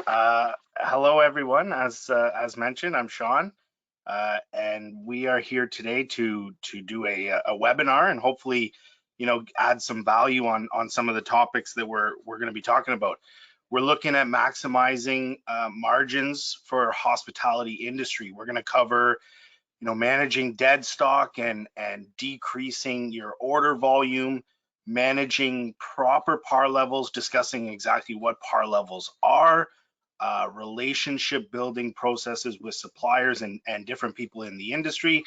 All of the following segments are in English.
Hello, everyone. As mentioned, I'm Shawn, and we are here today to do a webinar and hopefully, add some value on some of the topics that we're going to be talking about. We're looking at maximizing margins for hospitality industry. We're going to cover, managing dead stock and decreasing your order volume, managing proper par levels, discussing exactly what par levels are, relationship building processes with suppliers and different people in the industry,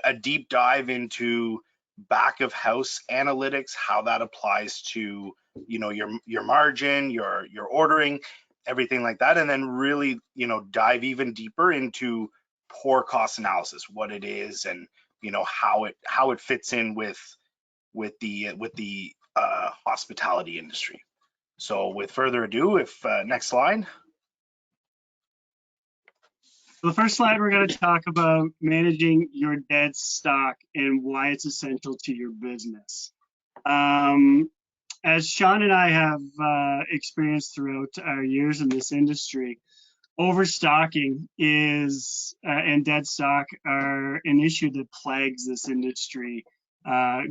a deep dive into back of house analytics, how that applies to, your margin, your ordering, everything like that. And then really, dive even deeper into poor cost analysis, what it is, and how it fits in with the hospitality industry. So with further ado, if next slide. So the first slide, we're going to talk about managing your dead stock and why it's essential to your business. As Shawn and I have experienced throughout our years in this industry, overstocking is and dead stock are an issue that plagues this industry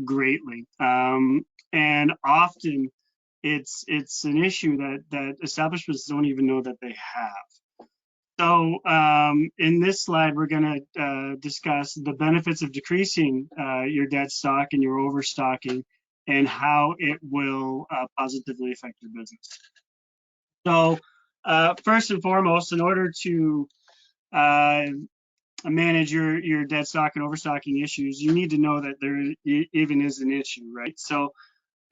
greatly, and often it's an issue that establishments don't even know that they have. So in this slide, we're going to discuss the benefits of decreasing your dead stock and your overstocking and how it will positively affect your business. So first and foremost, in order to manage your dead stock and overstocking issues, you need to know that there even is an issue, right? So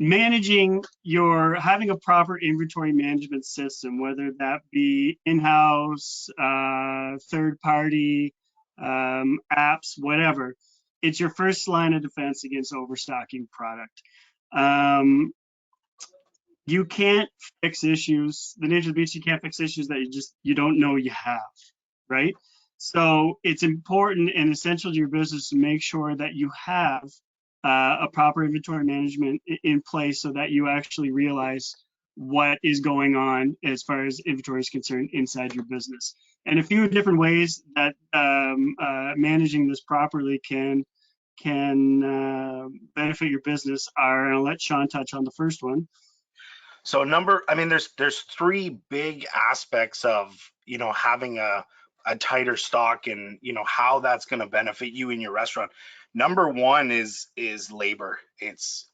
having a proper inventory management system, whether that be in-house, third-party, apps, whatever, it's your first line of defense against overstocking product. You can't fix issues. The nature of the beast, you can't fix issues that you don't know you have, right? So it's important and essential to your business to make sure that you have a proper inventory management in place so that you actually realize what is going on as far as inventory is concerned inside your business. And a few different ways that managing this properly can benefit your business are, and I'll let Shawn touch on the first one. So there's three big aspects of, having a tighter stock and, how that's going to benefit you in your restaurant. Number one is labor. It's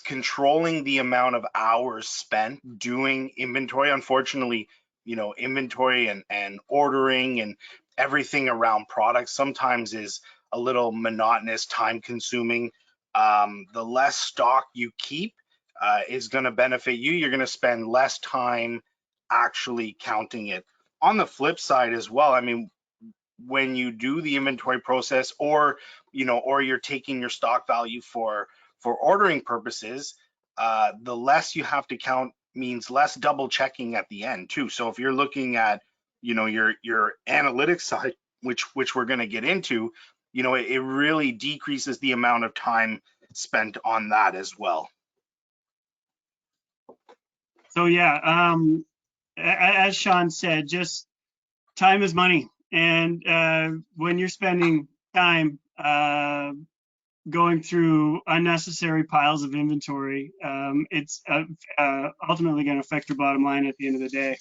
controlling the amount of hours spent doing inventory. Unfortunately, inventory and ordering and everything around products sometimes is a little monotonous, time consuming. The less stock you keep is going to benefit you. You're going to spend less time actually counting it. On the flip side as well, when you do the inventory process, or you're taking your stock value for ordering purposes, the less you have to count means less double checking at the end too. So if you're looking at your analytics side, which we're going to get into, it really decreases the amount of time spent on that as well. So yeah, as Shawn said, just time is money. And when you're spending time going through unnecessary piles of inventory, it's ultimately going to affect your bottom line at the end of the day.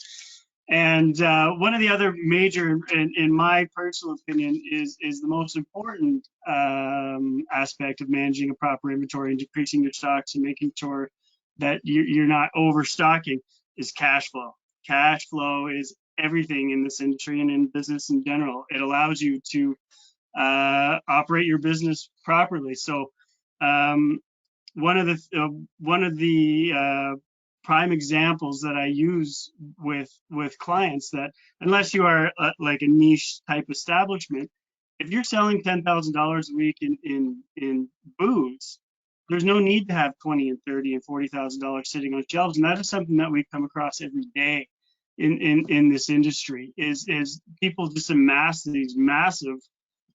And one of the other major, in my personal opinion, is the most important aspect of managing a proper inventory and decreasing your stocks and making sure that you're not overstocking is cash flow. Cash flow is everything in this industry and in business in general. It allows you to operate your business properly. So one of the prime examples that I use with clients, that unless you are like a niche type establishment, if you're selling $10,000 a week in booze, there's no need to have $20,000 and $30,000 and $40,000 sitting on shelves. And that is something that we come across every day in this industry, is people just amass these massive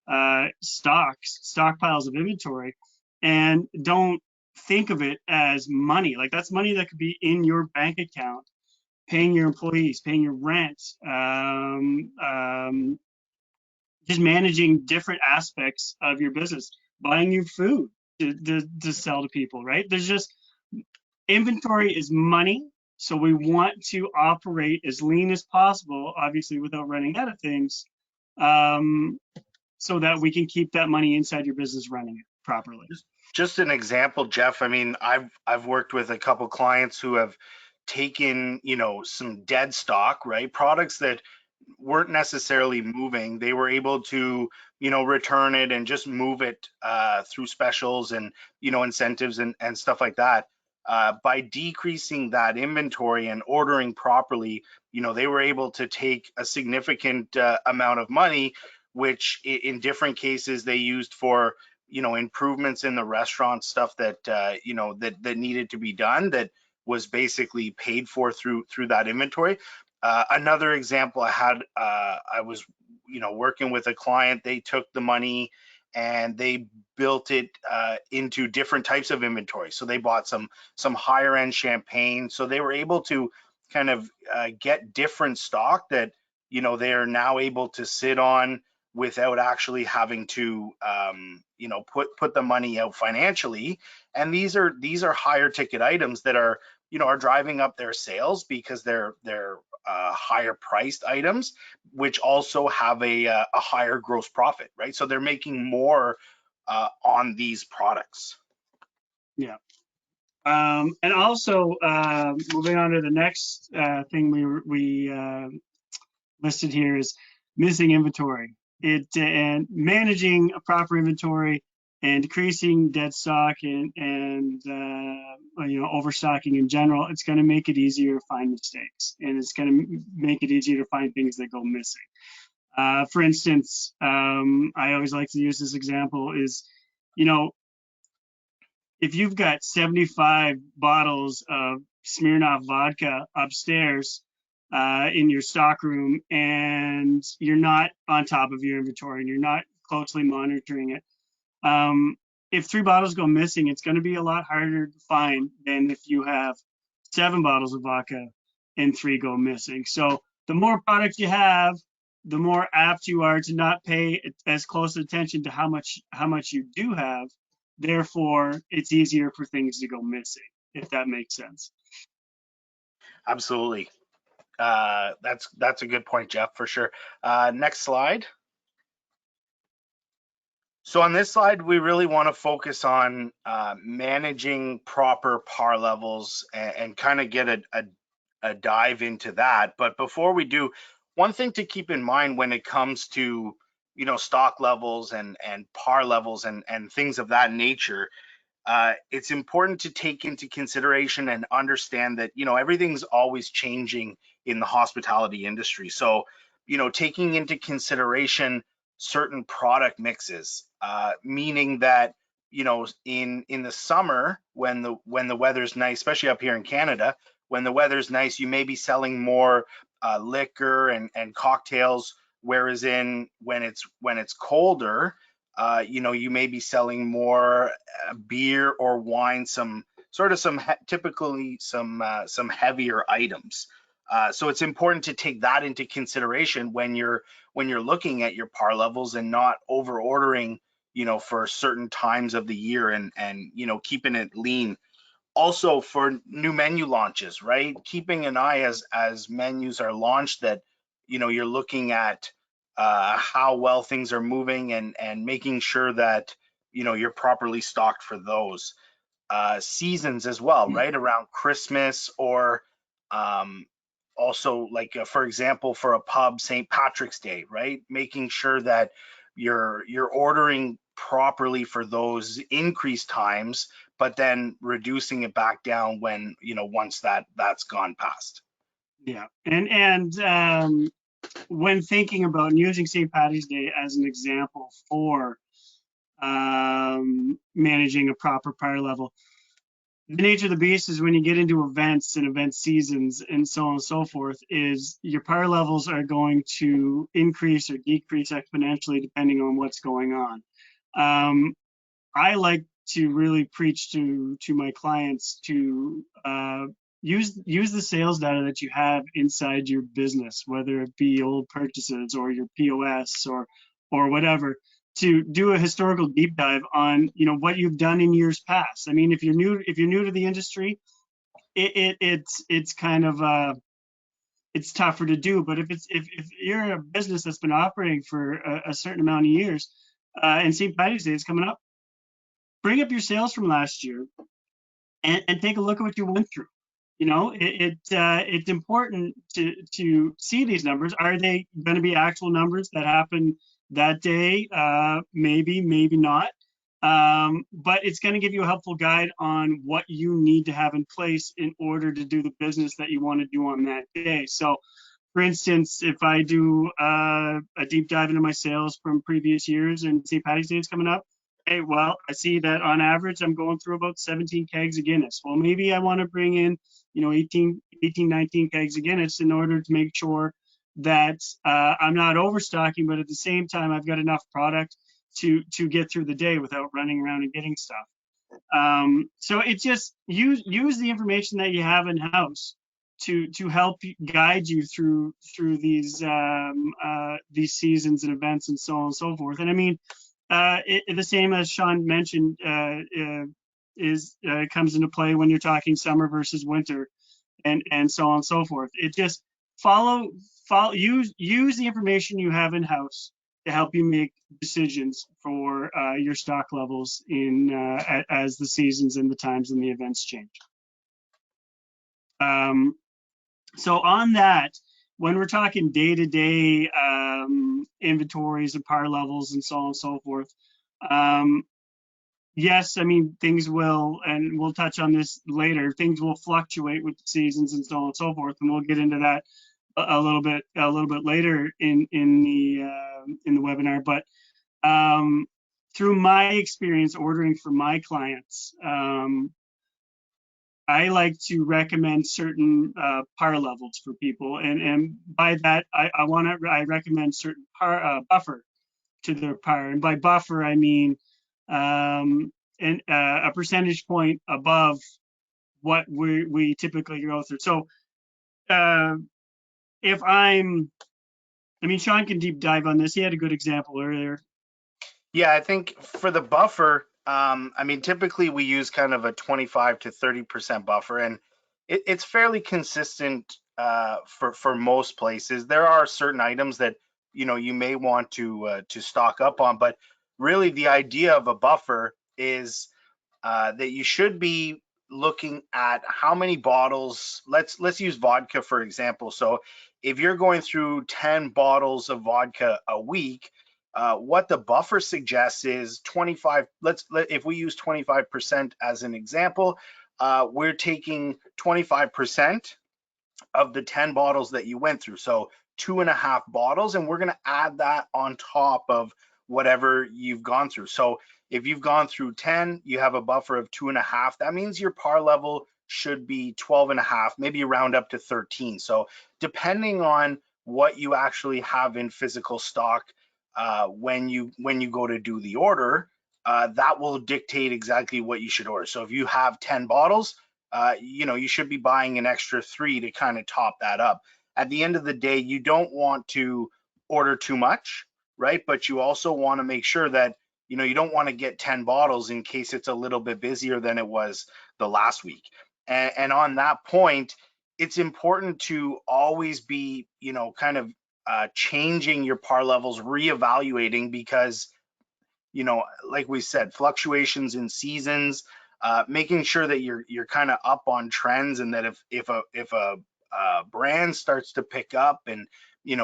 stockpiles of inventory and don't think of it as money. Like, that's money that could be in your bank account paying your employees, paying your rent, just managing different aspects of your business, buying you food to sell to people, right? There's just inventory is money. So we want to operate as lean as possible, obviously without running out of things, um, so that we can keep that money inside your business running it properly. Just an example, Geoff. I mean, I've worked with a couple clients who have taken, some dead stock, right? Products that weren't necessarily moving. They were able to, return it and just move it through specials and, incentives and stuff like that. By decreasing that inventory and ordering properly, they were able to take a significant amount of money, which in different cases they used for, improvements in the restaurant, stuff that, that needed to be done, that was basically paid for through that inventory. Another example I had, I was, working with a client. They took the money and they built it into different types of inventory. So they bought some higher end champagne. So they were able to kind of get different stock that, they are now able to sit on without actually having to, put the money out financially. And these are higher ticket items that are driving up their sales because they're higher priced items, which also have a higher gross profit, right? So they're making more on these products. Yeah. And also, moving on to the next thing we listed here is missing inventory. And managing a proper inventory and decreasing dead stock and overstocking in general. It's going to make it easier to find mistakes, and it's going to make it easier to find things that go missing. For instance, I always like to use this example is, if you've got 75 bottles of Smirnoff vodka upstairs in your stock room, and you're not on top of your inventory and you're not closely monitoring it, if 3 bottles go missing, it's going to be a lot harder to find than if you have 7 bottles of vodka and 3 go missing. So the more product you have, the more apt you are to not pay as close attention to how much you do have. Therefore, it's easier for things to go missing, if that makes sense. Absolutely. That's a good point, Geoff, for sure. Next slide. So on this slide, we really want to focus on managing proper par levels and kind of get a dive into that. But before we do, one thing to keep in mind when it comes to, stock levels and par levels and things of that nature, it's important to take into consideration and understand that, everything's always changing in the hospitality industry. So, taking into consideration certain product mixes, meaning that, in the summer, when the weather's nice, especially up here in Canada, when the weather's nice, you may be selling more liquor and cocktails, whereas when it's colder, you may be selling more beer or wine, typically some heavier items. So it's important to take that into consideration when you're looking at your par levels and not over ordering, for certain times of the year and keeping it lean. Also for new menu launches, right? Keeping an eye as menus are launched, that you're looking at how well things are moving and making sure that you're properly stocked for those seasons as well, right? Around Christmas or also like for example for a pub, St. Patrick's Day, right? Making sure that you're ordering properly for those increased times, but then reducing it back down when once that's gone past. Yeah, and when thinking about and using St. Patty's Day as an example for managing a proper par level, the nature of the beast is when you get into events and event seasons and so on and so forth, is your par levels are going to increase or decrease exponentially depending on what's going on. I like to really preach to my clients to use the sales data that you have inside your business, whether it be old purchases or your POS or whatever, to do a historical deep dive on, you know, what you've done in years past. I mean, if you're new to the industry, it's kind of it's tougher to do. But if you're a business that's been operating for a certain amount of years, and St. Patty's Day is coming up, bring up your sales from last year and take a look at what you went through. You know, it's important to see these numbers. Are they going to be actual numbers that happen that day? Maybe, maybe not. But it's going to give you a helpful guide on what you need to have in place in order to do the business that you want to do on that day. So, for instance, if I do a deep dive into my sales from previous years and St. Patty's Day is coming up, hey, well, I see that on average I'm going through about 17 kegs of Guinness. Well, maybe I want to bring in, you know, 19 kegs of Guinness in order to make sure that I'm not overstocking, but at the same time I've got enough product to get through the day without running around and getting stuff. So it's just use the information that you have in house to help guide you through these seasons and events and so on and so forth. And I mean, the same as Shawn mentioned comes into play when you're talking summer versus winter and so on and so forth. It just use the information you have in house to help you make decisions for your stock levels in as the seasons and the times and the events change. So on that, when we're talking day-to-day inventories and par levels and so on and so forth, yes, I mean, things will, and we'll touch on this later, things will fluctuate with the seasons and so on and so forth, and we'll get into that a little bit later in the webinar. But through my experience ordering for my clients, I like to recommend certain par levels for people, and by that I recommend certain buffer to their par, and by buffer I mean a percentage point above what we typically go through. So if I mean, Shawn can deep dive on this. He had a good example earlier. Yeah, I think for the buffer, I mean, typically we use kind of a 25 to 30% buffer, and it's fairly consistent for most places. There are certain items that you may want to stock up on, but really the idea of a buffer is that you should be looking at how many bottles. Let's use vodka for example. So if you're going through 10 bottles of vodka a week, what the buffer suggests is 25. If we use 25% as an example, we're taking 25% of the 10 bottles that you went through. So 2.5 bottles, and we're going to add that on top of whatever you've gone through. So if you've gone through 10, you have a buffer of 2.5. That means your par level should be 12.5, maybe round up to 13. So depending on what you actually have in physical stock when you go to do the order, that will dictate exactly what you should order. So if you have 10 bottles, you should be buying an extra 3 to kind of top that up. At the end of the day, you don't want to order too much, right? But you also want to make sure that you don't want to get 10 bottles in case it's a little bit busier than it was the last week. And on that point, it's important to always be kind of changing your par levels, reevaluating, because like we said, fluctuations in seasons, making sure that you're kind of up on trends, and that if a brand starts to pick up and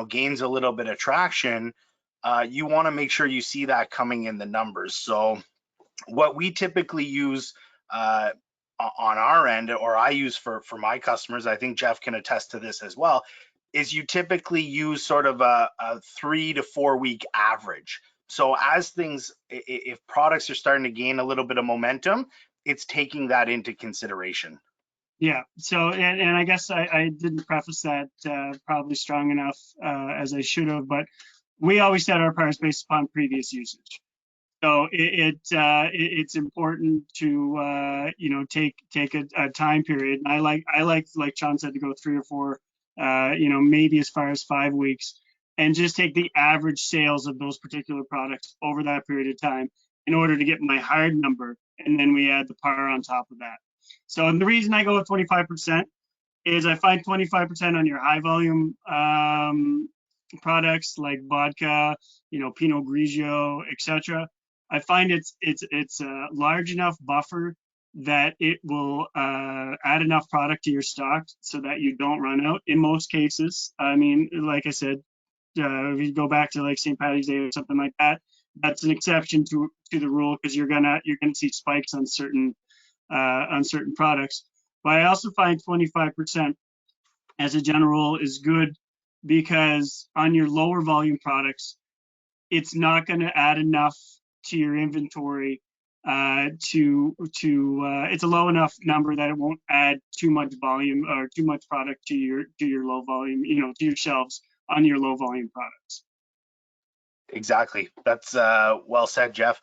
gains a little bit of traction, you want to make sure you see that coming in the numbers. So what we typically use on our end, or I use for my customers, I think Geoff can attest to this as well, is you typically use sort of a 3 to 4 week average. So as if products are starting to gain a little bit of momentum, it's taking that into consideration. Yeah. So, and I guess I didn't preface that probably strong enough as I should have, but we always set our pars based upon previous usage. So it's important to take a time period. And I like Shawn said, to go 3 or 4, maybe as far as 5 weeks, and just take the average sales of those particular products over that period of time in order to get my hard number, and then we add the par on top of that. So the reason I go with 25% is I find 25% on your high volume products like vodka, Pinot Grigio, etc. I find it's a large enough buffer that it will add enough product to your stock so that you don't run out in most cases. I mean, like I said, if you go back to like St. Patty's Day or something like that, that's an exception to the rule, because you're gonna see spikes on certain products. But I also find 25% as a general rule is good, because on your lower volume products, it's not going to add enough to your inventory it's a low enough number that it won't add too much volume or too much product to your low volume, to your shelves on your low volume products. Exactly. That's well said, Geoff.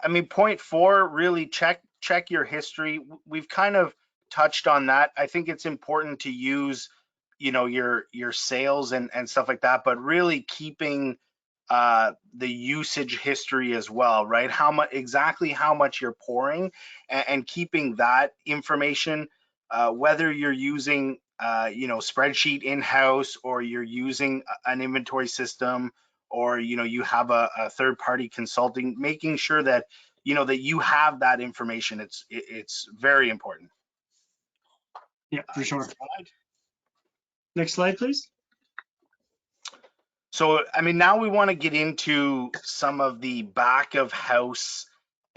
I mean, point 4, really check your history. We've kind of touched on that. I think it's important to use, your sales and stuff like that, but really keeping the usage history as well, right? How much you're pouring, and keeping that information, whether you're using spreadsheet in-house, or you're using an inventory system, or you have a third party consulting, making sure that that you have that information. It's very important. Yeah, for sure. Next slide. Next slide, please. So, I mean, now we want to get into some of the back of house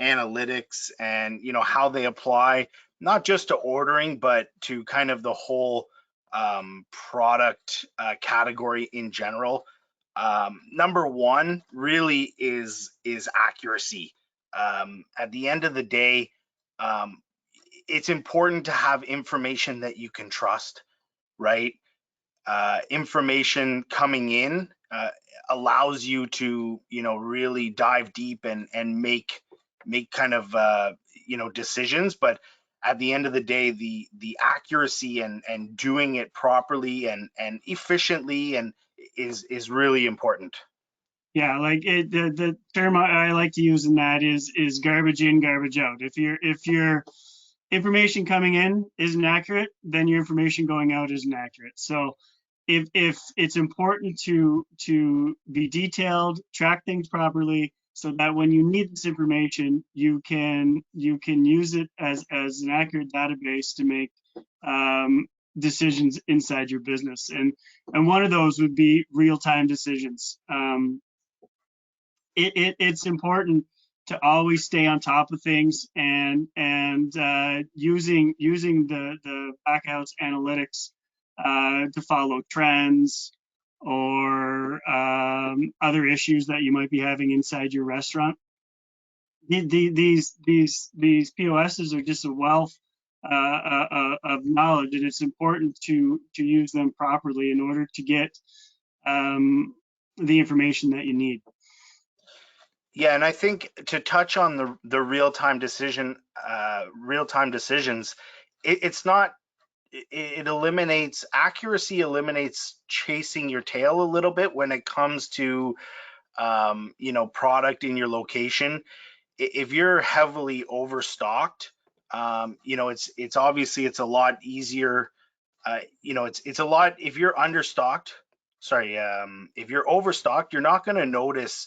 analytics, and how they apply not just to ordering, but to kind of the whole product category in general. Number one really is accuracy. At the end of the day, um, it's important to have information that you can trust, right? Information coming in allows you to really dive deep and make kind of decisions. But at the end of the day, the accuracy and doing it properly and efficiently and is really important. Yeah, like the term I like to use in that is garbage in, garbage out. If your information coming in isn't accurate, then your information going out isn't accurate. So if it's important to be detailed, track things properly, so that when you need this information, you can use it as an accurate database to make decisions inside your business. And one of those would be real-time decisions. It's important to always stay on top of things, and using the backhouse analytics to follow trends or other issues that you might be having inside your restaurant. These POSs are just a wealth of knowledge, and it's important to use them properly in order to get the information that you need. Yeah, and I think to touch on the real-time decisions, it's not, it eliminates accuracy, eliminates chasing your tail a little bit when it comes to product in your location. If you're heavily overstocked, it's obviously it's a lot easier. It's a lot, if you're understocked, sorry, if you're overstocked, you're not going to notice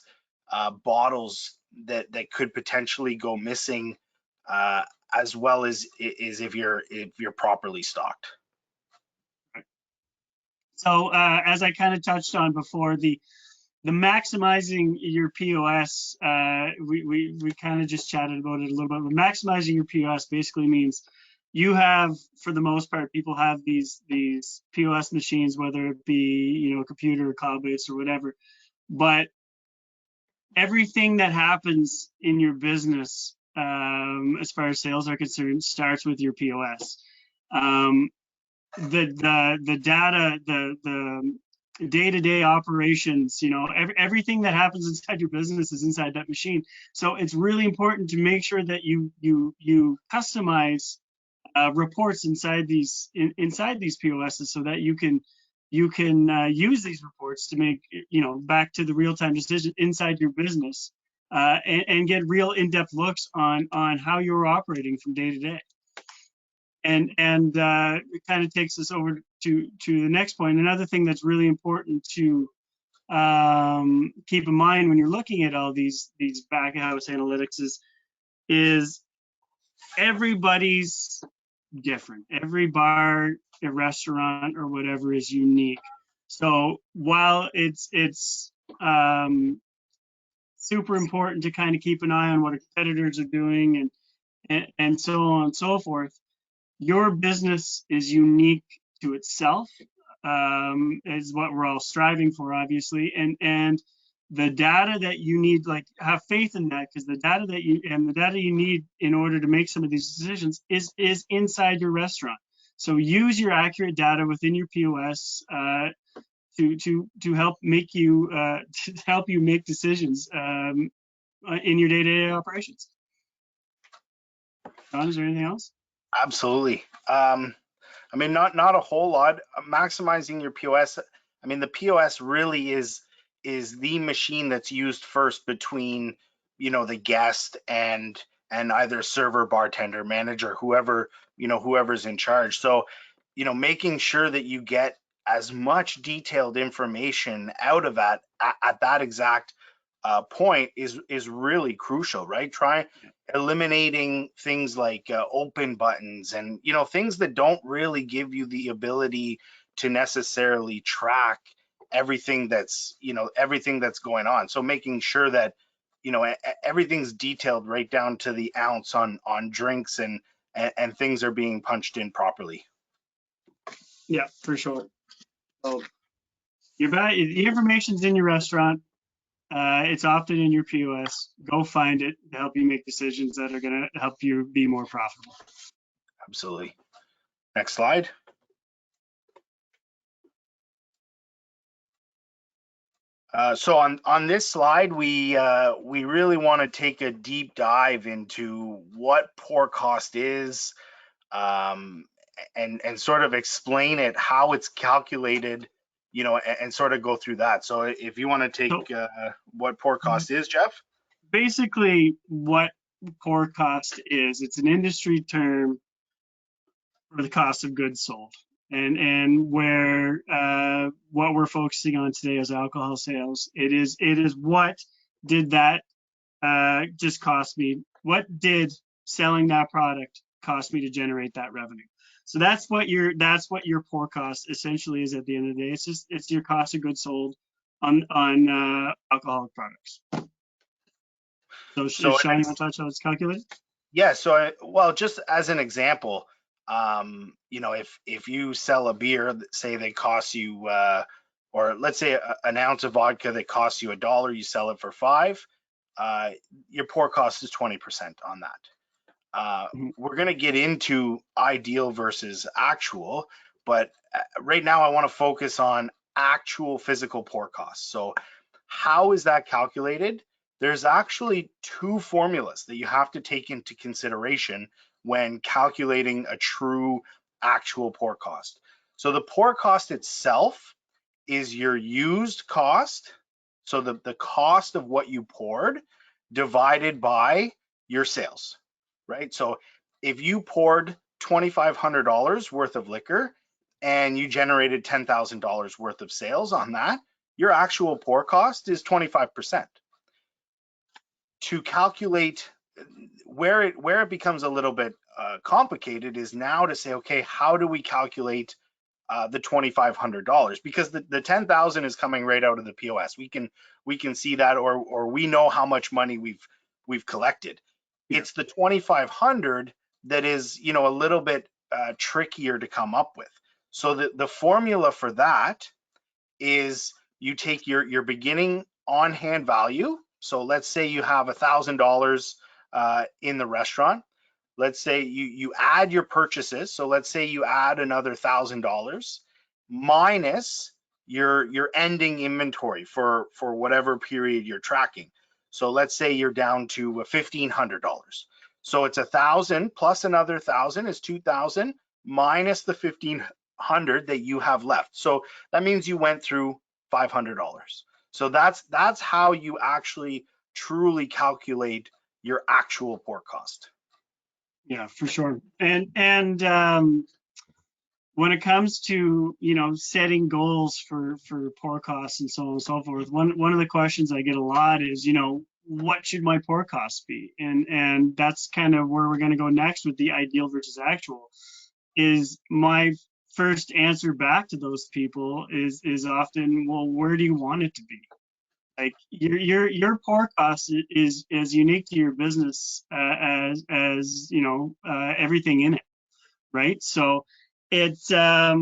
bottles that could potentially go missing, as well as if you're properly stocked. So as I kind of touched on before, the maximizing your POS, we kind of just chatted about it a little bit, but maximizing your POS basically means you have, for the most part, people have these POS machines, whether it be a computer or cloud-based or whatever, but everything that happens in your business, as far as sales are concerned, starts with your POS. The data, the day-to-day operations. You know, everything that happens inside your business is inside that machine. So it's really important to make sure that you customize reports inside these POSs so that you can use these reports to make, you know, back to the real-time decision inside your business, and get real in-depth looks on how you're operating from day to day. And it kind of takes us over to the next point. Another thing that's really important to keep in mind when you're looking at all these back of house analytics is everybody's different. Every bar, a restaurant, or whatever is unique. So while it's super important to kind of keep an eye on what our competitors are doing and so on and so forth, your business is unique to itself, is what we're all striving for, obviously. And the data that you need, like, have faith in that, because the data you need in order to make some of these decisions is inside your restaurant. So use your accurate data within your POS to help make you to help you make decisions in your day-to-day operations. Shawn, is there anything else? Absolutely. I mean, not a whole lot. Maximizing your POS. I mean, the POS really is the machine that's used first between, you know, the guest and either server, bartender, manager, whoever, you know, whoever's in charge. So, you know, making sure that you get as much detailed information out of that at that exact point is really crucial, right? Try eliminating things like open buttons and, you know, things that don't really give you the ability to necessarily track everything that's, you know, everything that's going on. So making sure that, you know, everything's detailed right down to the ounce on drinks and things are being punched in properly. Yeah, for sure. So the information's in your restaurant. It's often in your POS. Go find it to help you make decisions that are going to help you be more profitable. Absolutely. Next slide. So on this slide, we really want to take a deep dive into what poor cost is, and sort of explain it, how it's calculated, you know, and sort of go through that. So if you want to take what poor cost is, Geoff. Basically, what poor cost is, it's an industry term for the cost of goods sold. And where what we're focusing on today is alcohol sales. It is what did that just cost me? What did selling that product cost me to generate that revenue? So that's what your poor cost essentially is at the end of the day. It's your cost of goods sold on alcoholic products. So Shawn, you want to touch how it's calculated? Yeah. So well, just as an example, you know, if you sell a beer, say they cost you, or let's say an ounce of vodka that costs you $1, you sell it for $5. Your poor cost is 20% on that. We're going to get into ideal versus actual, but right now I want to focus on actual physical poor costs. So how is that calculated? There's actually two formulas that you have to take into consideration when calculating a true actual pour cost. So the pour cost itself is your used cost, so the cost of what you poured divided by your sales, right? So if you poured $2,500 worth of liquor and you generated $10,000 worth of sales on that, your actual pour cost is 25%. To calculate where it becomes a little bit complicated is now to say, okay, how do we calculate the $2,500? Because the 10,000 is coming right out of the POS. We can see that, or we know how much money we've collected. Yeah. It's the 2,500 that is, you know, a little bit trickier to come up with. So the formula for that is you take your beginning on hand value. So let's say you have $1,000 in the restaurant. Let's say you add your purchases. So let's say you add another $1,000 minus your ending inventory for whatever period you're tracking. So let's say you're down to $1,500. So it's 1,000 plus another 1,000 is 2,000 minus the 1,500 that you have left. So that means you went through $500. So that's how you actually truly calculate your actual port cost. Yeah, for sure. And when it comes to, you know, setting goals for pour costs and so on and so forth, one of the questions I get a lot is, you know, what should my pour costs be? And that's kind of where we're going to go next with the ideal versus actual. Is my first answer back to those people is often, well, where do you want it to be? Like your pour cost is as unique to your business as you know, everything in it, right? So it's where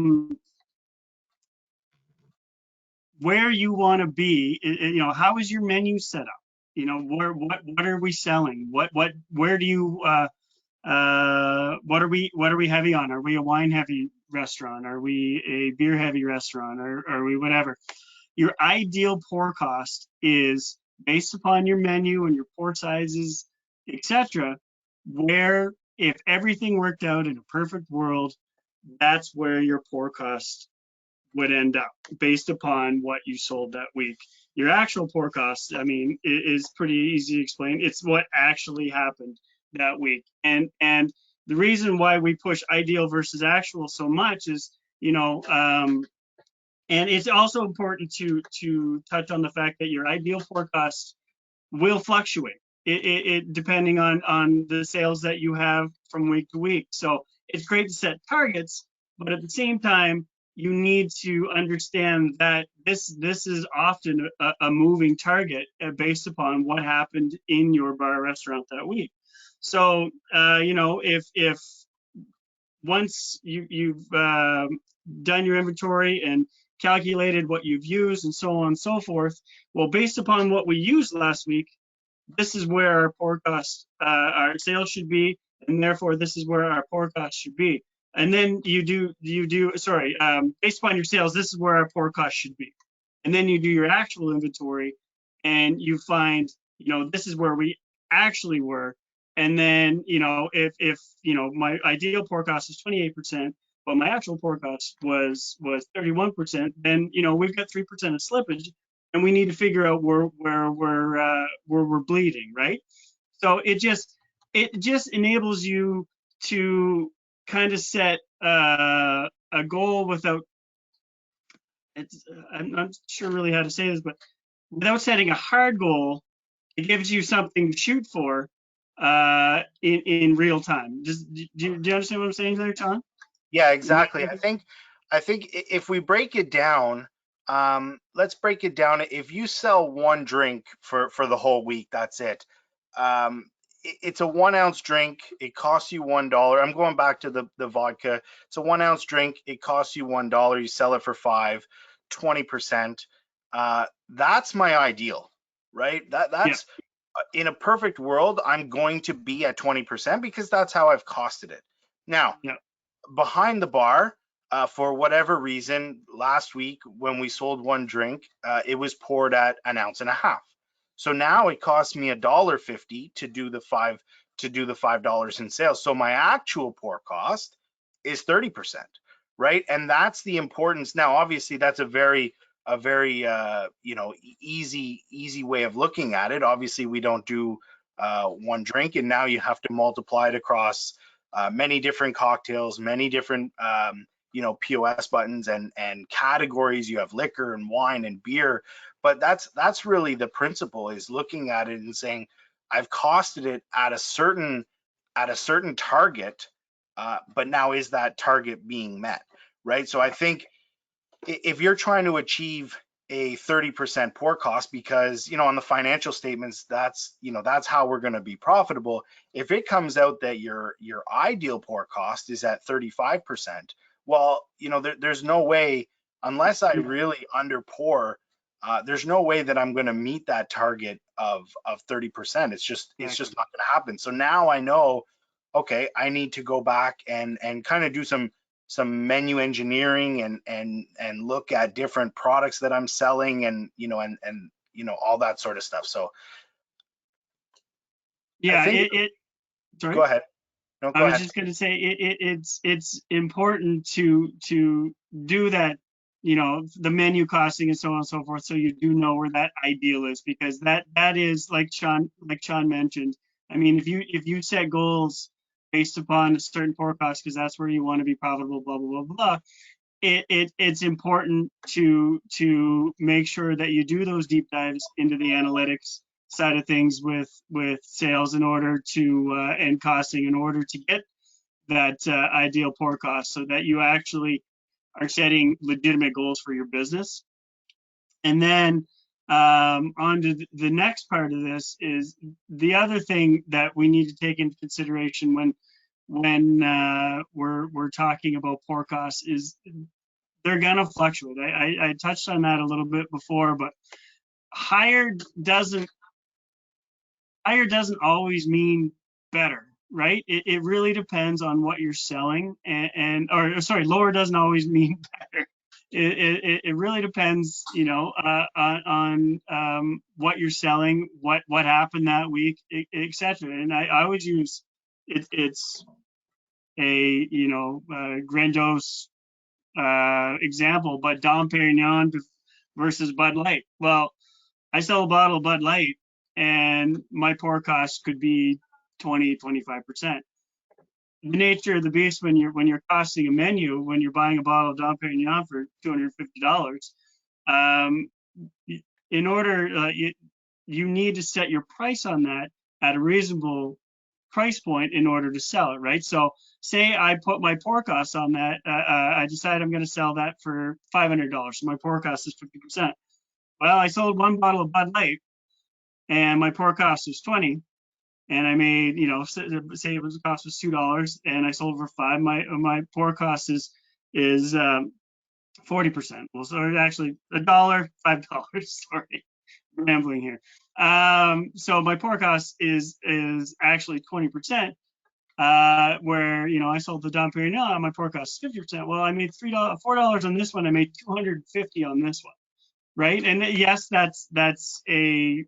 you want to be. You know, how is your menu set up? You know, what are we selling? What where do you what are we heavy on? Are we a wine heavy restaurant? Are we a beer heavy restaurant? Or are we whatever? Your ideal pour cost is based upon your menu and your pour sizes, etc. Where, if everything worked out in a perfect world, that's where your pour cost would end up based upon what you sold that week. Your actual pour cost, I mean, is pretty easy to explain. It's what actually happened that week. And the reason why we push ideal versus actual so much is, you know, and it's also important to touch on the fact that your ideal forecast will fluctuate. It depending on the sales that you have from week to week. So it's great to set targets, but at the same time, you need to understand that this is often a moving target based upon what happened in your bar or restaurant that week. So you know, if once you've done your inventory and calculated what you've used and so on and so forth, well, based upon what we used last week, this is where our forecast, our sales should be, and therefore this is where our forecast should be. And then sorry, based upon your sales, this is where our forecast should be. And then you do your actual inventory and you find, you know, this is where we actually were. And then, you know, if you know, my ideal forecast is 28%, but my actual forecast was 31%, then, you know, we've got 3% of slippage, and we need to figure out where we're bleeding, right? So it just enables you to kind of set a goal without, I'm not sure really how to say this, but without setting a hard goal, it gives you something to shoot for in real time. Do you understand what I'm saying there, John? Yeah, exactly. I think if we break it down, let's break it down. If you sell one drink for the whole week, that's it. It's a 1 ounce drink. It costs you $1. I'm going back to the vodka. It's a 1 ounce drink. It costs you $1. You sell it for 5, 20%. That's my ideal, right? Yeah, That's in a perfect world, I'm going to be at 20% because that's how I've costed it. Now, yeah, behind the bar, for whatever reason, last week when we sold one drink, it was poured at 1.5 ounces. So now it costs me $1.50 to do the $5 in sales. So my actual pour cost is 30%, right? And that's the importance. Now, obviously, that's a very you know, easy way of looking at it. Obviously, we don't do one drink, and now you have to multiply it across many different cocktails, many different you know, POS buttons and categories. You have liquor and wine and beer, but that's really the principle, is looking at it and saying, I've costed it at a certain target, but now is that target being met, right? So I think if you're trying to achieve a 30% pour cost, because, you know, on the financial statements, that's, you know, that's how we're going to be profitable. If it comes out that your ideal pour cost is at 35%, well, you know, there's no way, unless I really under pour, there's no way that I'm going to meet that target of 30%. It's just exactly. not going to happen. So now I know, okay, I need to go back and kind of do some some menu engineering and look at different products that I'm selling, and all that sort of stuff. So I Yeah, think, go sorry. ahead. No, I go was ahead. just going to say it's important to do that, the menu costing and so on and so forth, so you do know where that ideal is, because that is like Shawn mentioned. I mean, if you set goals based upon a certain forecast, because that's where you want to be profitable, blah blah blah blah, it's important to make sure that you do those deep dives into the analytics side of things with sales in order to and costing in order to get that ideal forecast, so that you actually are setting legitimate goals for your business. And then on to the next part of this is the other thing that we need to take into consideration when we're talking about forecasts is they're going to fluctuate. I touched on that a little bit before, but higher doesn't higher doesn't always mean better, right? It really depends on what you're selling, or sorry, lower doesn't always mean better. It really depends, on what you're selling, what happened that week, etc. And I always use it's a grandiose example, but Dom Perignon versus Bud Light. Well, I sell a bottle of Bud Light, and my pour cost could be 20-25%. The nature of the beast when you're costing a menu, when you're buying a bottle of Dom Perignon for $250, um, in order you need to set your price on that at a reasonable price point in order to sell it, right? So say I put my pour cost on that, I decide I'm going to sell that for $500. So my pour cost is 50%. Well, I sold one bottle of Bud Light, and my pour cost is 20, and I made, say it was the cost was $2, and I sold for 5. My pour cost is 40%. Well, so actually a dollar, $5. Sorry, rambling here. So my pour cost is actually 20%. Where I sold the Dom Perignon, my pour cost is 50%. Well, I made $4 on this one. I made 250 on this one, right? And yes, that's a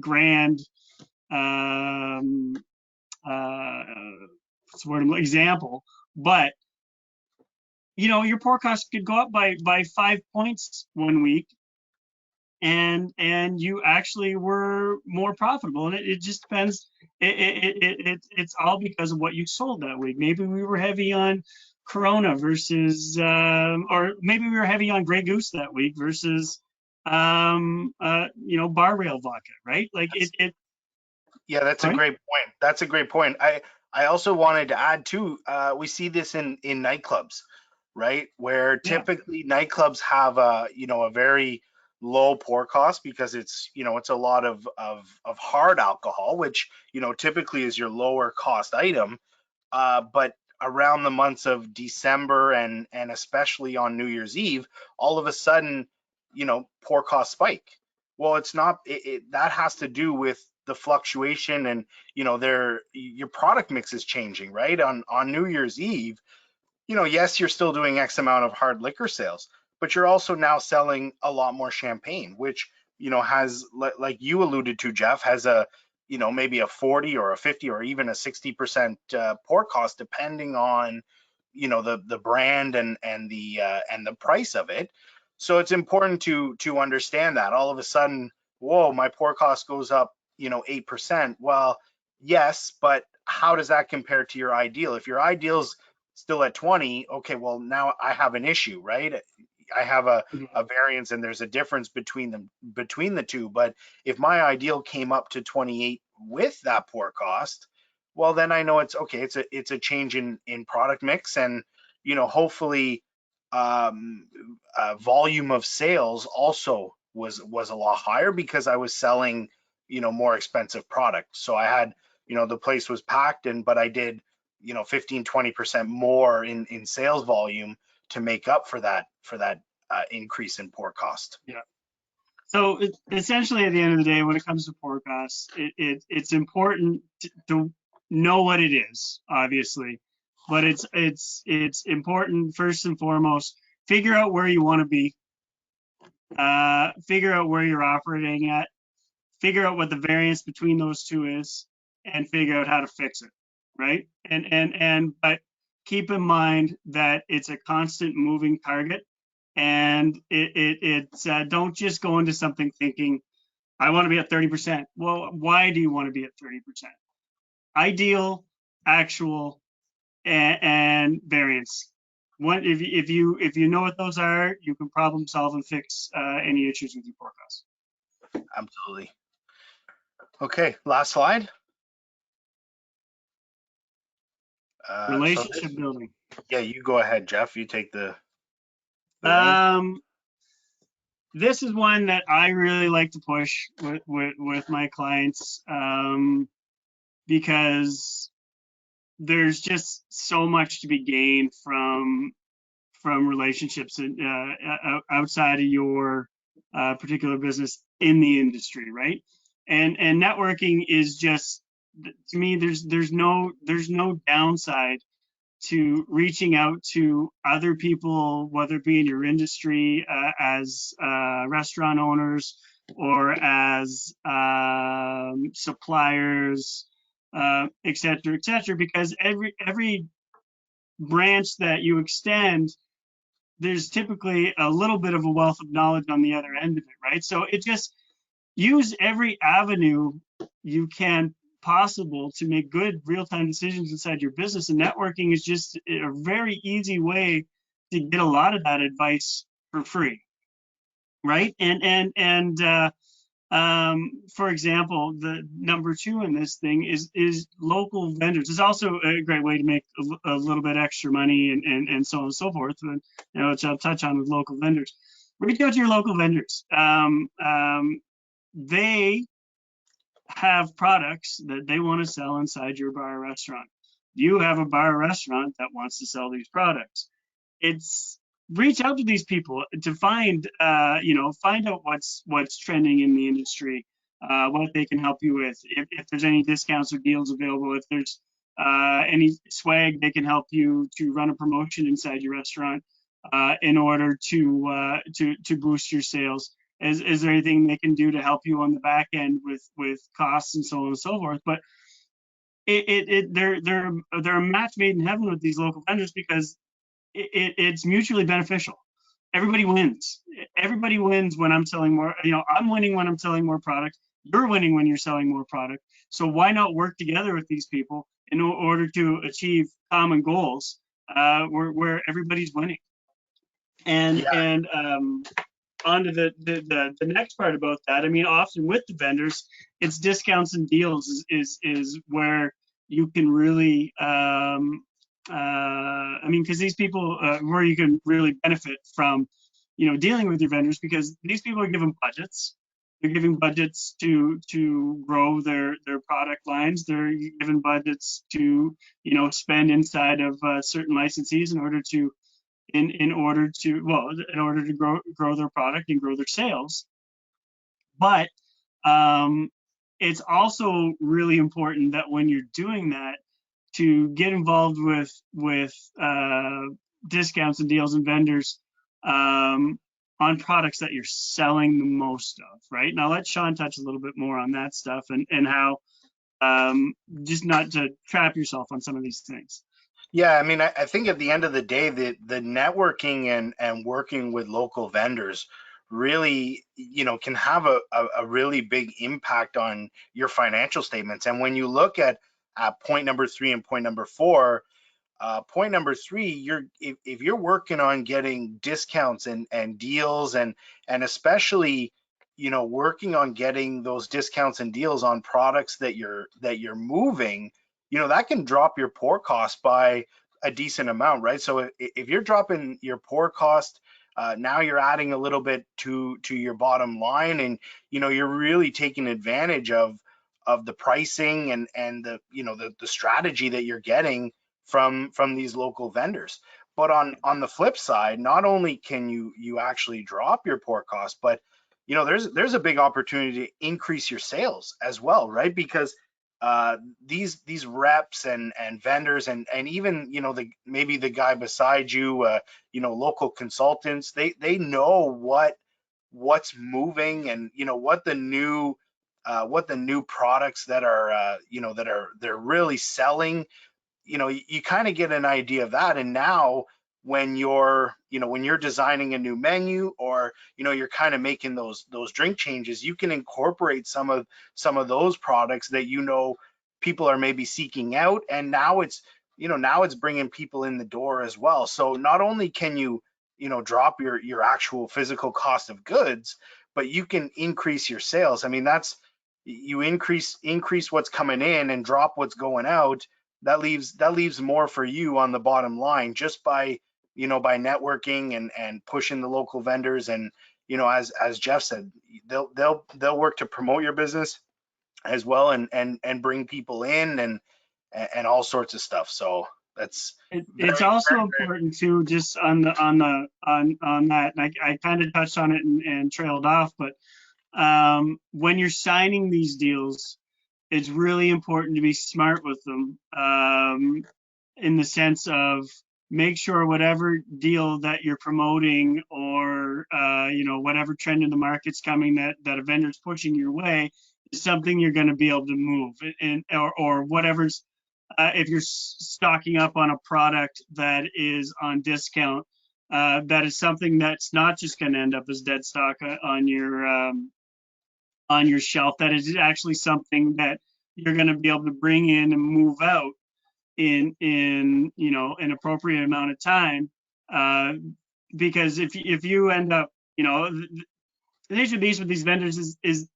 grand what's the word, example, but your pour cost could go up by 5 points one week, and you actually were more profitable. And it just depends. It's all because of what you sold that week. Maybe we were heavy on Corona versus, or maybe we were heavy on Grey Goose that week versus, Bar Rail vodka, right? Like Yeah, that's a sorry? great point. That's a great point. I also wanted to add too. We see this in nightclubs, right? Where Yeah. typically nightclubs have a very low pour cost, because it's a lot of hard alcohol, which typically is your lower cost item. But around the months of December and especially on New Year's Eve, all of a sudden, pour cost spike. Well, it's not. That has to do with the fluctuation, and your product mix is changing, right? On New Year's Eve, yes, you're still doing X amount of hard liquor sales, but you're also now selling a lot more champagne, which, has, like you alluded to, Geoff, has maybe a 40 or a 50 or even a 60% pour cost, depending on, the brand and the price of it. So it's important to understand that. All of a sudden, whoa, my pour cost goes up, 8%. Well, yes, but how does that compare to your ideal? If your ideal's still at 20, okay, well, now I have an issue, right? I have a variance, and there's a difference between the two. But if my ideal came up to 28 with that poor cost, well, then I know it's okay. It's a change in product mix, and hopefully, volume of sales also was a lot higher, because I was selling more expensive product. So I had, the place was packed, but I did 15-20% more in sales volume to make up for that increase in port cost. Yeah. So essentially, at the end of the day, when it comes to forecasts, it's important to know what it is, obviously, but it's important first and foremost. Figure out where you want to be. Figure out where you're operating at. Figure out what the variance between those two is, and figure out how to fix it. Right? But keep in mind that it's a constant moving target, and it's don't just go into something thinking I want to be at 30%. Well, why do you want to be at 30%? Ideal, actual, and variance. What if you know what those are, you can problem solve and fix any issues with your forecast. Absolutely. Okay, last slide. So Relationship this, building. yeah, you go ahead, Geoff. You take the reins. Um, this is one that I really like to push with my clients because there's just so much to be gained from relationships outside of your particular business in the industry, right? And networking is just, to me, there's no downside to reaching out to other people, whether it be in your industry as restaurant owners or as suppliers, et cetera, because every branch that you extend, there's typically a little bit of a wealth of knowledge on the other end of it, right? So it just use every avenue you can possible to make good real-time decisions inside your business. And networking is just a very easy way to get a lot of that advice for free, right? For example, the number two in this thing is local vendors. It's also a great way to make a little bit extra money and so on and so forth, and, which I'll touch on with local vendors. Reach out to your local vendors. They have products that they want to sell inside your bar or restaurant. You have a bar or restaurant that wants to sell these products. It's reach out to these people to find find out what's trending in the industry, what they can help you with, if there's any discounts or deals available, if there's any swag they can help you to run a promotion inside your restaurant in order to boost your sales. Is there anything they can do to help you on the back end with costs and so on and so forth? But they're a match made in heaven with these local vendors because it's mutually beneficial. Everybody wins. Everybody wins when I'm selling more. I'm winning when I'm selling more product. You're winning when you're selling more product. So why not work together with these people in order to achieve common goals where everybody's winning? And Yeah, and on to the next part about that. I mean, often with the vendors, it's discounts and deals is where you can really I mean, because these people where you can really benefit from dealing with your vendors, because these people are given budgets. They're giving budgets to grow their product lines. They're given budgets to spend inside of certain licensees in order to grow their product and grow their sales. But it's also really important that when you're doing that, to get involved with discounts and deals and vendors on products that you're selling the most of, right? Now let Shawn touch a little bit more on that stuff and how just not to trap yourself on some of these things. yeah. I mean, I think at the end of the day, the networking and working with local vendors really, can have a really big impact on your financial statements. And when you look at point number three and point number four, point number three, if you're working on getting discounts and deals and especially working on getting those discounts and deals on products that you're moving, that can drop your pour cost by a decent amount, right? So if you're dropping your pour cost, now you're adding a little bit to your bottom line, and you're really taking advantage of the pricing and the strategy that you're getting from these local vendors. But on the flip side, not only can you actually drop your port cost, but there's a big opportunity to increase your sales as well, right? Because these reps and vendors and even maybe the guy beside you, local consultants, they know what's moving, and what the new products that are they're really selling. You kind of get an idea of that. And now when you're designing a new menu, or you're kind of making those drink changes, you can incorporate some of those products that people are maybe seeking out. And now it's bringing people in the door as well. So not only can drop your actual physical cost of goods, but you can increase your sales. I mean, that's you increase what's coming in and drop what's going out. That leaves more for you on the bottom line, just by networking and pushing the local vendors. And as Geoff said, they'll work to promote your business as well, and bring people in, and all sorts of stuff. So that's It's very, also very, important too, just on that, and I kind of touched on it and trailed off, but when you're signing these deals, it's really important to be smart with them, in the sense of make sure whatever deal that you're promoting, or whatever trend in the market's coming that a vendor's pushing your way, is something you're going to be able to move, and or whatever's if you're stocking up on a product that is on discount, that is something that's not just going to end up as dead stock on your shelf. That is actually something that you're going to be able to bring in and move out in an appropriate amount of time. Because if you end up, the nature of beast with these vendors is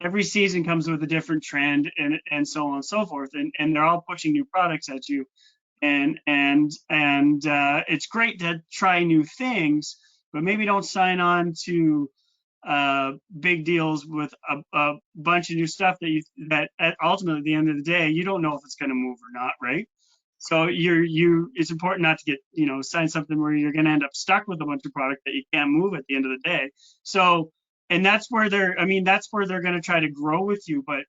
every season comes with a different trend, and so on and so forth, and they're all pushing new products at you, and it's great to try new things, but maybe don't sign on to big deals with a bunch of new stuff that ultimately, at the end of the day, you don't know if it's going to move or not, right? So it's important not to get, sign something where you're going to end up stuck with a bunch of product that you can't move at the end of the day. So, and that's where they're going to try to grow with you, but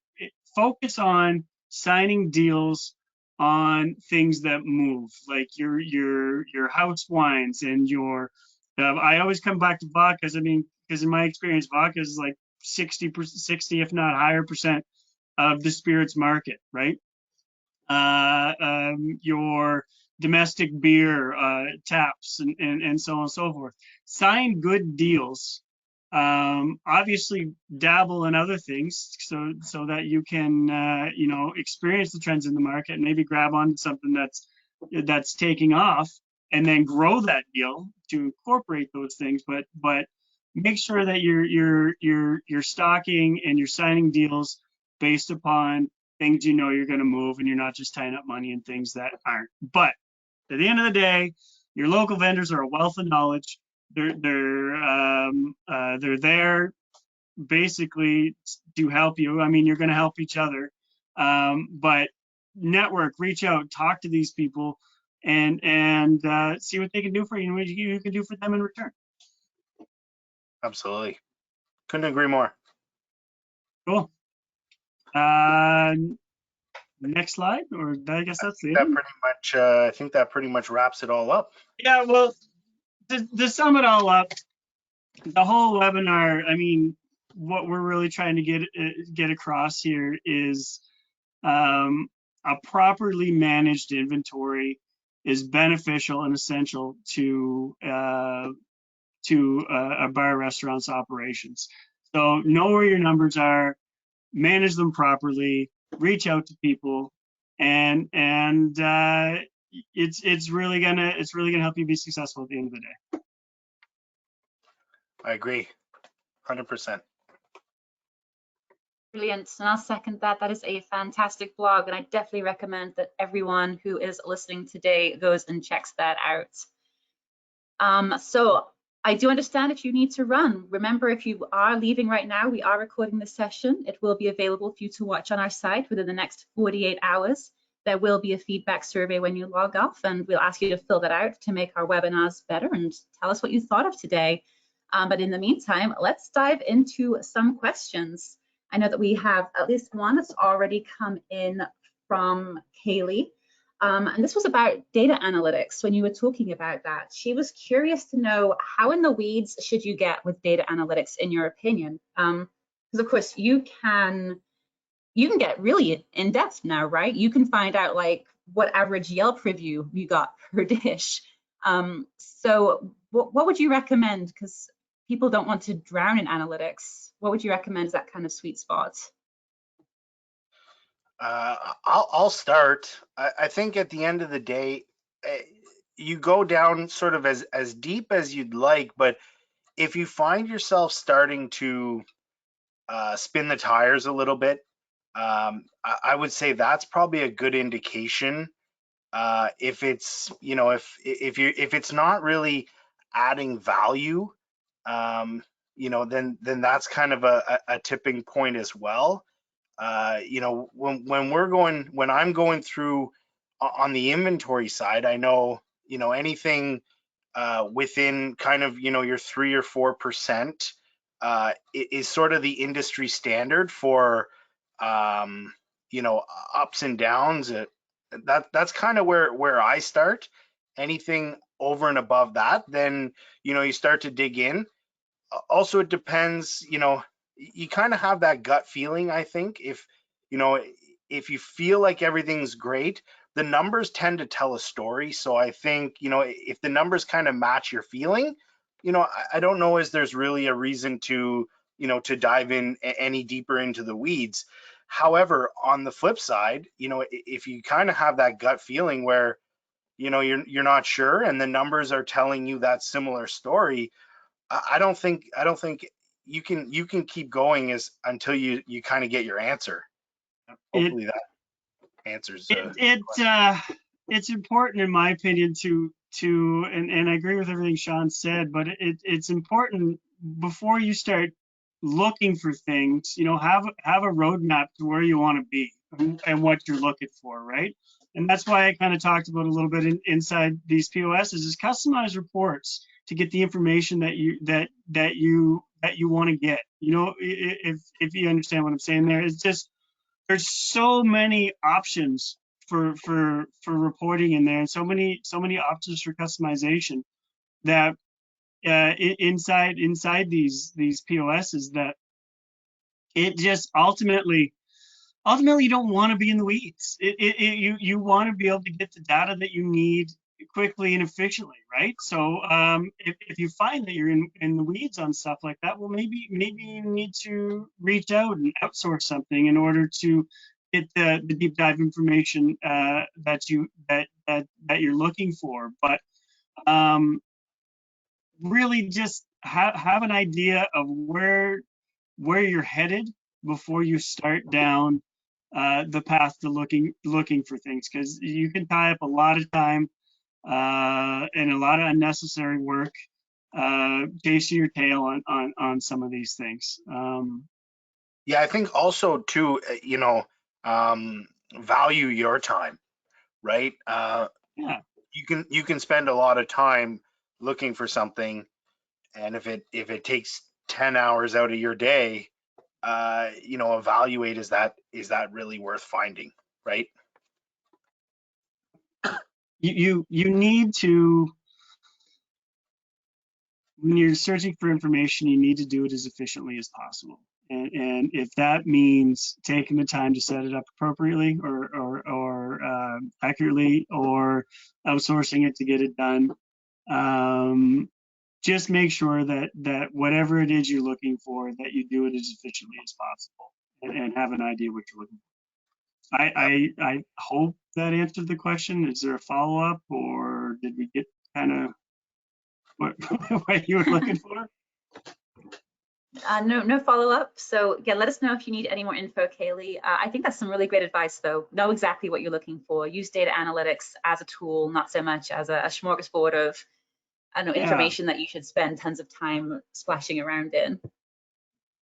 focus on signing deals on things that move, like your house wines and your. I always come back to vodkas. I mean, because in my experience, vodka is like 60, if not higher percent of the spirits market, right? Your domestic beer, taps, and so on and so forth. Sign good deals. Obviously, dabble in other things so that you can experience the trends in the market, and maybe grab on something that's taking off, and then grow that deal to incorporate those things. But make sure that you're stocking and you're signing deals based upon things you're going to move, and you're not just tying up money in things that aren't. But at the end of the day, your local vendors are a wealth of knowledge. They're there basically to help you. I mean, you're going to help each other, but network, reach out, talk to these people, and see what they can do for you and what you can do for them in return. Absolutely. Couldn't agree more. Cool. Next slide, or I guess that's the That end. pretty much, I think that pretty much wraps it all up. Yeah, well, to sum it all up, the whole webinar, I mean, what we're really trying to get across here is a properly managed inventory is beneficial and essential to a bar restaurant's operations. So know where your numbers are, manage them properly, reach out to people, and it's really gonna help you be successful at the end of the day. I agree, 100%. Brilliant, and I'll second that. That is a fantastic blog, and I definitely recommend that everyone who is listening today goes and checks that out. So I do understand if you need to run. Remember, if you are leaving right now, we are recording the session. It will be available for you to watch on our site within the next 48 hours. There will be a feedback survey when you log off, and we'll ask you to fill that out to make our webinars better and tell us what you thought of today. But in the meantime, let's dive into some questions. I know that we have at least one that's already come in from Kaylee. And this was about data analytics. When you were talking about that, she was curious to know how in the weeds should you get with data analytics, in your opinion? Because of course you can get really in depth now, right? You can find out like what average Yelp review you got per dish. So what would you recommend? Because people don't want to drown in analytics. What would you recommend as that kind of sweet spot? I'll start. I think at the end of the day, you go down sort of as deep as you'd like, but if you find yourself starting to spin the tires a little bit, I would say that's probably a good indication. If it's, you know, if it's not really adding value, you know, then that's kind of a tipping point as well. You know, when I'm going through on the inventory side, I know, you know, anything within kind of, you know, your 3 or 4% is sort of the industry standard for, you know, ups and downs. That's kind of where I start. Anything over and above that, then, you know, you start to dig in. Also, it depends, you know, you kind of have that gut feeling, I think. If, you know, if you feel like everything's great, the numbers tend to tell a story. So I think, you know, if the numbers kind of match your feeling, you know, I don't know if there's really a reason to, you know, to dive in any deeper into the weeds. However, on the flip side, you know, if you kind of have that gut feeling where, you know, you're not sure and the numbers are telling you that similar story, I don't think you can keep going as until you kind of get your answer. It Hopefully that answers it's important, in my opinion, and I agree with everything Shawn said, but it's important before you start looking for things, you know, have a roadmap to where you want to be and what you're looking for, right? And that's why I kind of talked about a little bit inside these POSs is customized reports to get the information that you want to get. You know, if you understand what I'm saying there, it's just there's so many options for reporting in there, and so many options for customization that inside these POSs that it just ultimately you don't want to be in the weeds. You want to be able to get the data that you need quickly and efficiently, right? So if you find that you're in the weeds on stuff like that, well, maybe you need to reach out and outsource something in order to get the deep dive information that you're looking for. But really just have an idea of where you're headed before you start down the path to looking for things, because you can tie up a lot of time and a lot of unnecessary work chasing your tail on some of these things. Yeah, I think also too, you know, value your time, right? Yeah, You can spend a lot of time looking for something, and if it takes 10 hours out of your day, you know, evaluate, is that really worth finding, right? you need to, when you're searching for information, you need to do it as efficiently as possible. And if that means taking the time to set it up appropriately or accurately, or outsourcing it to get it done, just make sure that whatever it is you're looking for, that you do it as efficiently as possible and have an idea what you're looking for. I hope that answered the question. Is there a follow-up, or did we get kind of what you were looking for? No follow-up. So yeah, let us know if you need any more info, Kaylee. I think that's some really great advice, though. Know exactly what you're looking for. Use data analytics as a tool, not so much as a smorgasbord of, I don't know, information that you should spend tons of time splashing around in.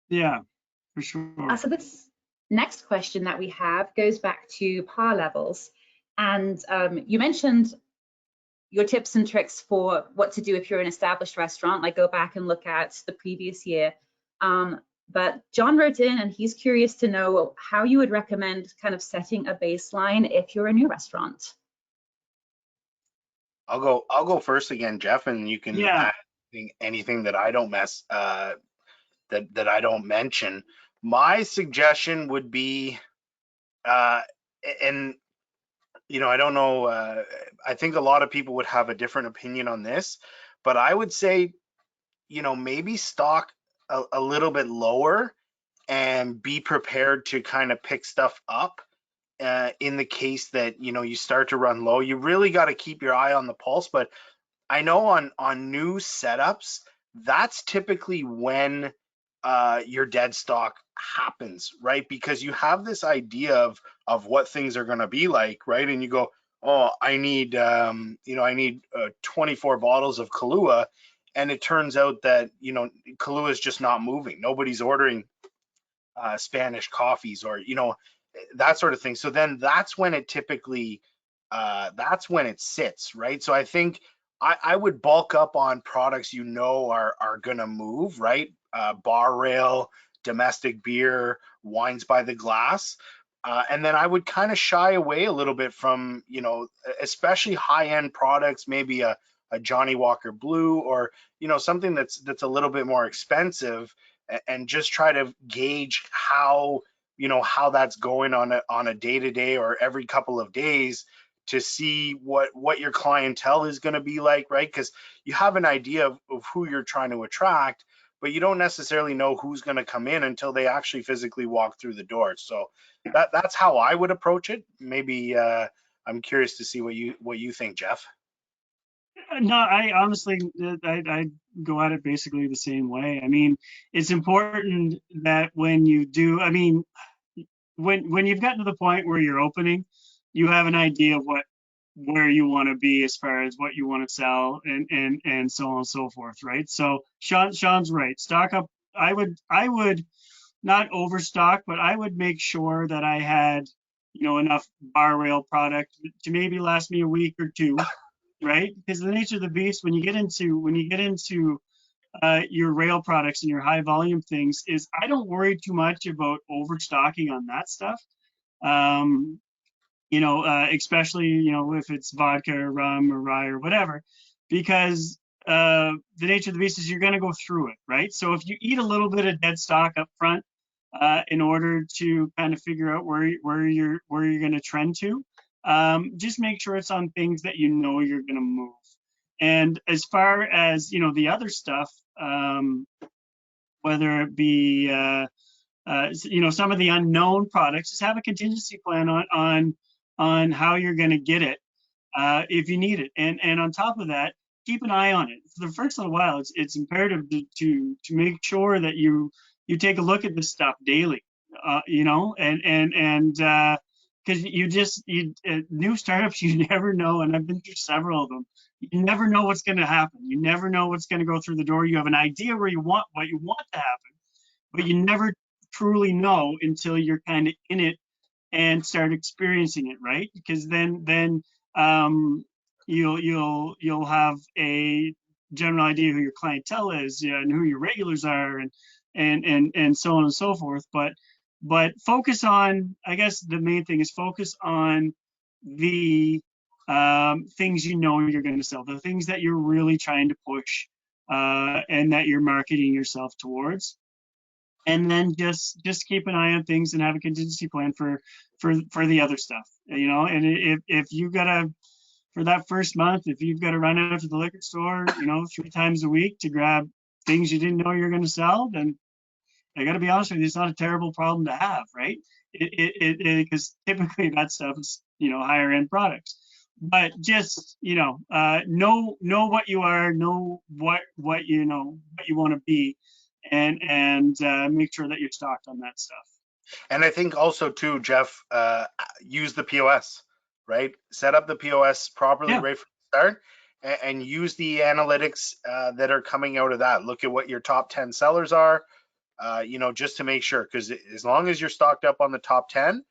Yeah, for sure. So this next question that we have goes back to PAR levels. And you mentioned your tips and tricks for what to do if you're an established restaurant, like go back and look at the previous year. But John wrote in and he's curious to know how you would recommend kind of setting a baseline if you're a new restaurant. I'll go first again, Geoff, and you can Yeah. add anything that I don't that I don't mention. My suggestion would be, and I don't know, I think a lot of people would have a different opinion on this, but I would say, maybe stock a little bit lower and be prepared to kind of pick stuff up in the case that, you start to run low. You really got to keep your eye on the pulse, but I know on new setups, that's typically when your dead stock happens, right? Because you have this idea of what things are going to be like, right? And you go, oh, I need 24 bottles of Kahlua, and it turns out that Kahlua is just not moving. Nobody's ordering Spanish coffees or that sort of thing. So then that's when it typically that's when it sits, right? So I think I would bulk up on products are gonna move, right? Bar rail, domestic beer, wines by the glass. And then I would kind of shy away a little bit from, especially high-end products, maybe a Johnny Walker Blue or, something that's a little bit more expensive, and just try to gauge how that's going on a day-to-day or every couple of days to see what your clientele is going to be like, right? Because you have an idea of who you're trying to attract, but you don't necessarily know who's going to come in until they actually physically walk through the door. So that's how I would approach it. Maybe I'm curious to see what you think, Geoff. No, I honestly, I go at it basically the same way. I mean, it's important that when you do, I mean, when you've gotten to the point where you're opening, you have an idea of where you want to be as far as what you want to sell and so on and so forth, right? So Sean's right. Stock up. I would not overstock, but I would make sure that I had, enough bar rail product to maybe last me a week or two, right? Because the nature of the beast, when you get into your rail products and your high volume things, is I don't worry too much about overstocking on that stuff. Um, especially if it's vodka or rum or rye or whatever, because the nature of the beast is you're going to go through it, right? So if you eat a little bit of dead stock up front, in order to kind of figure out where you're going to trend to, just make sure it's on things that you're going to move. And as far as the other stuff, whether it be some of the unknown products, just have a contingency plan on how you're going to get it if you need it. And on top of that, keep an eye on it. For the first little while, it's imperative to make sure that you take a look at this stuff daily, and because new startups, you never know, and I've been through several of them. You never know what's going to happen. You never know what's going to go through the door. You have an idea what you want to happen, but you never truly know until you're kind of in it and start experiencing it, right? Because then you'll have a general idea who your clientele is, and who your regulars are, and so on and so forth. But focus on, I guess the main thing is focus on the things you're going to sell, the things that you're really trying to push, and that you're marketing yourself towards. And then just keep an eye on things and have a contingency plan for the other stuff, and if you gotta, for that first month, if you've got to run out to the liquor store 3 times a week to grab things you didn't know you're going to sell, then I got to be honest with you, it's not a terrible problem to have, right? Because typically that stuff is higher end products. But just know what you are, know what you want to be, and make sure that you're stocked on that stuff. And I think also too, Geoff, use the POS, right? Set up the POS properly right from the start, and use the analytics that are coming out of that. Look at what your top 10 sellers are, just to make sure, because as long as you're stocked up on the top 10,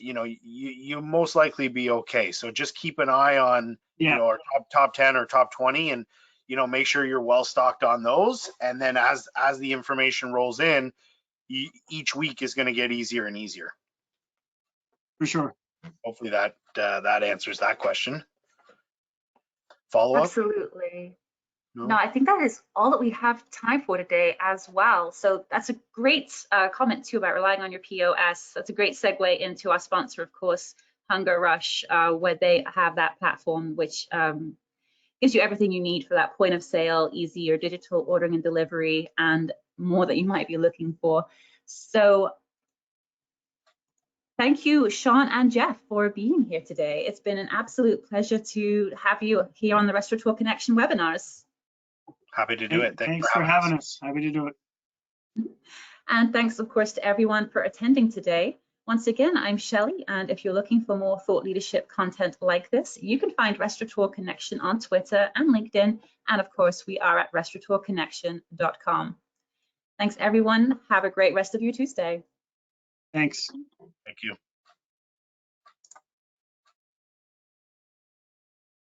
you most likely be okay. So just keep an eye on, our top 10 or top 20, and you know, make sure you're well stocked on those. And then as the information rolls in, each week is going to get easier and easier. For sure. Hopefully that answers that question. Follow up? Absolutely. No? No, I think that is all that we have time for today as well. So that's a great comment too about relying on your POS. That's a great segue into our sponsor, of course, Hunger Rush, where they have that platform which gives you everything you need for that point of sale, easier digital ordering and delivery, and more that you might be looking for. So thank you, Shawn and Geoff, for being here today. It's been an absolute pleasure to have you here on the Restaurateur Connection webinars. Happy to do it. Thanks for having us. Happy to do it. And thanks, of course, to everyone for attending today. Once again, I'm Shelley, and if you're looking for more thought leadership content like this, you can find Restaurateur Connection on Twitter and LinkedIn. And of course, we are at restaurateurconnection.com. Thanks, everyone. Have a great rest of your Tuesday. Thanks. Thank you.